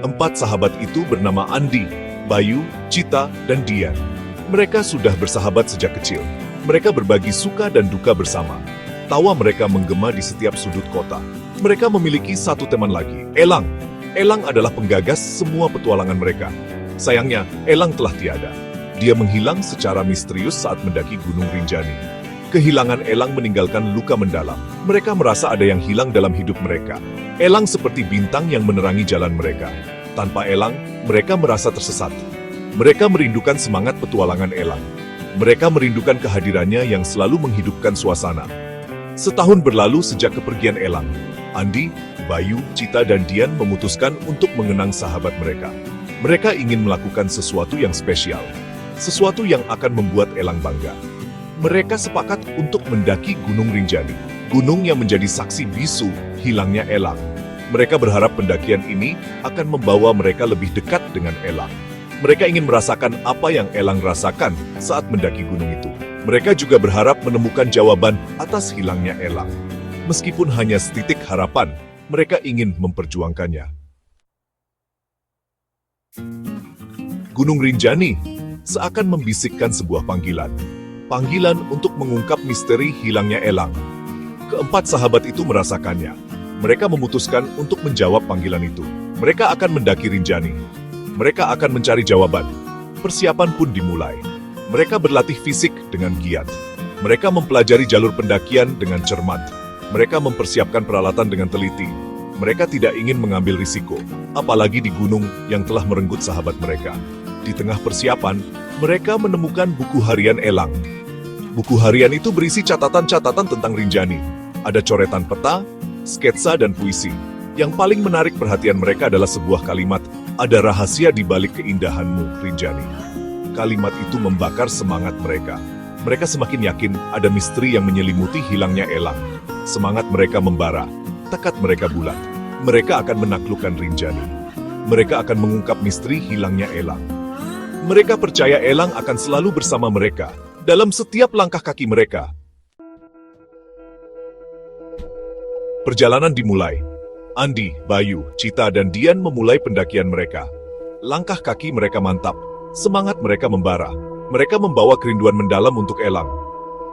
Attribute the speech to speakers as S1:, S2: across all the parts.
S1: Empat sahabat itu bernama Andi, Bayu, Cita, dan Dian. Mereka sudah bersahabat sejak kecil. Mereka berbagi suka dan duka bersama. Tawa mereka menggema di setiap sudut kota. Mereka memiliki satu teman lagi, Elang. Elang adalah penggagas semua petualangan mereka. Sayangnya, Elang telah tiada. Dia menghilang secara misterius saat mendaki Gunung Rinjani. Kehilangan Elang meninggalkan luka mendalam. Mereka merasa ada yang hilang dalam hidup mereka. Elang seperti bintang yang menerangi jalan mereka. Tanpa Elang, mereka merasa tersesat. Mereka merindukan semangat petualangan Elang. Mereka merindukan kehadirannya yang selalu menghidupkan suasana. Setahun berlalu sejak kepergian Elang. Andi, Bayu, Cita, dan Dian memutuskan untuk mengenang sahabat mereka. Mereka ingin melakukan sesuatu yang spesial. Sesuatu yang akan membuat Elang bangga. Mereka sepakat untuk mendaki Gunung Rinjani. Gunung yang menjadi saksi bisu hilangnya Elang. Mereka berharap pendakian ini akan membawa mereka lebih dekat dengan Elang. Mereka ingin merasakan apa yang Elang rasakan saat mendaki gunung itu. Mereka juga berharap menemukan jawaban atas hilangnya Elang. Meskipun hanya setitik harapan, mereka ingin memperjuangkannya. Gunung Rinjani seakan membisikkan sebuah panggilan. Panggilan untuk mengungkap misteri hilangnya Elang. Keempat sahabat itu merasakannya. Mereka memutuskan untuk menjawab panggilan itu. Mereka akan mendaki Rinjani. Mereka akan mencari jawaban. Persiapan pun dimulai. Mereka berlatih fisik dengan giat. Mereka mempelajari jalur pendakian dengan cermat. Mereka mempersiapkan peralatan dengan teliti. Mereka tidak ingin mengambil risiko, apalagi di gunung yang telah merenggut sahabat mereka. Di tengah persiapan, mereka menemukan buku harian Elang. Buku harian itu berisi catatan-catatan tentang Rinjani. Ada coretan peta, sketsa, dan puisi. Yang paling menarik perhatian mereka adalah sebuah kalimat, "Ada rahasia di balik keindahanmu, Rinjani." Kalimat itu membakar semangat mereka. Mereka semakin yakin ada misteri yang menyelimuti hilangnya Elang. Semangat mereka membara, tekad mereka bulat. Mereka akan menaklukkan Rinjani. Mereka akan mengungkap misteri hilangnya Elang. Mereka percaya Elang akan selalu bersama mereka dalam setiap langkah kaki mereka. Perjalanan dimulai. Andi, Bayu, Cita, dan Dian memulai pendakian mereka. Langkah kaki mereka mantap, semangat mereka membara. Mereka membawa kerinduan mendalam untuk Elang.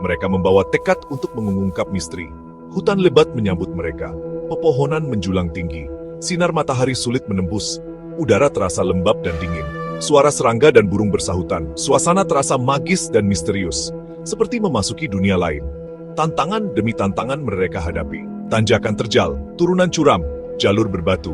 S1: Mereka membawa tekad untuk mengungkap misteri. Hutan lebat menyambut mereka. Pepohonan menjulang tinggi. Sinar matahari sulit menembus. Udara terasa lembab dan dingin. Suara serangga dan burung bersahutan. Suasana terasa magis dan misterius. Seperti memasuki dunia lain. Tantangan demi tantangan mereka hadapi. Tanjakan terjal, turunan curam, jalur berbatu.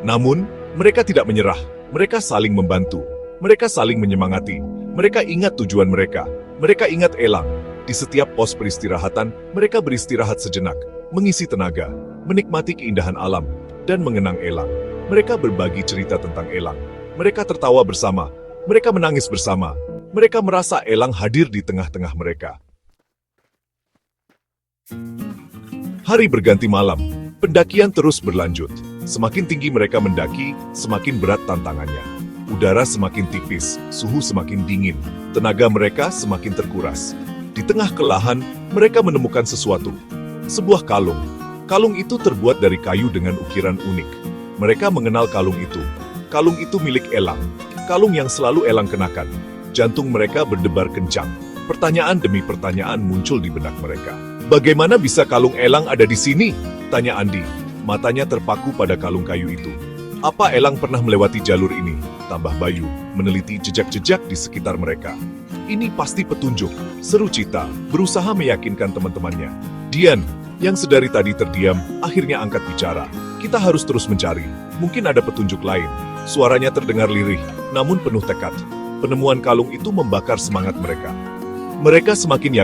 S1: Namun, mereka tidak menyerah. Mereka saling membantu. Mereka saling menyemangati. Mereka ingat tujuan mereka. Mereka ingat Elang. Di setiap pos peristirahatan, mereka beristirahat sejenak, mengisi tenaga, menikmati keindahan alam, dan mengenang Elang. Mereka berbagi cerita tentang Elang. Mereka tertawa bersama. Mereka menangis bersama. Mereka merasa Elang hadir di tengah-tengah mereka. Hari berganti malam, pendakian terus berlanjut. Semakin tinggi mereka mendaki, semakin berat tantangannya. Udara semakin tipis, suhu semakin dingin, tenaga mereka semakin terkuras. Di tengah kelelahan, mereka menemukan sesuatu. Sebuah kalung. Kalung itu terbuat dari kayu dengan ukiran unik. Mereka mengenal kalung itu. Kalung itu milik Elang. Kalung yang selalu Elang kenakan. Jantung mereka berdebar kencang. Pertanyaan demi pertanyaan muncul di benak mereka. Bagaimana bisa kalung Elang ada di sini? Tanya Andi. Matanya terpaku pada kalung kayu itu. Apa Elang pernah melewati jalur ini? Tambah Bayu, meneliti jejak-jejak di sekitar mereka. Ini pasti petunjuk, seru Cita, berusaha meyakinkan teman-temannya. Dian, yang sedari tadi terdiam, akhirnya angkat bicara. Kita harus terus mencari, mungkin ada petunjuk lain. Suaranya terdengar lirih, namun penuh tekad. Penemuan kalung itu membakar semangat mereka. Mereka semakin yakin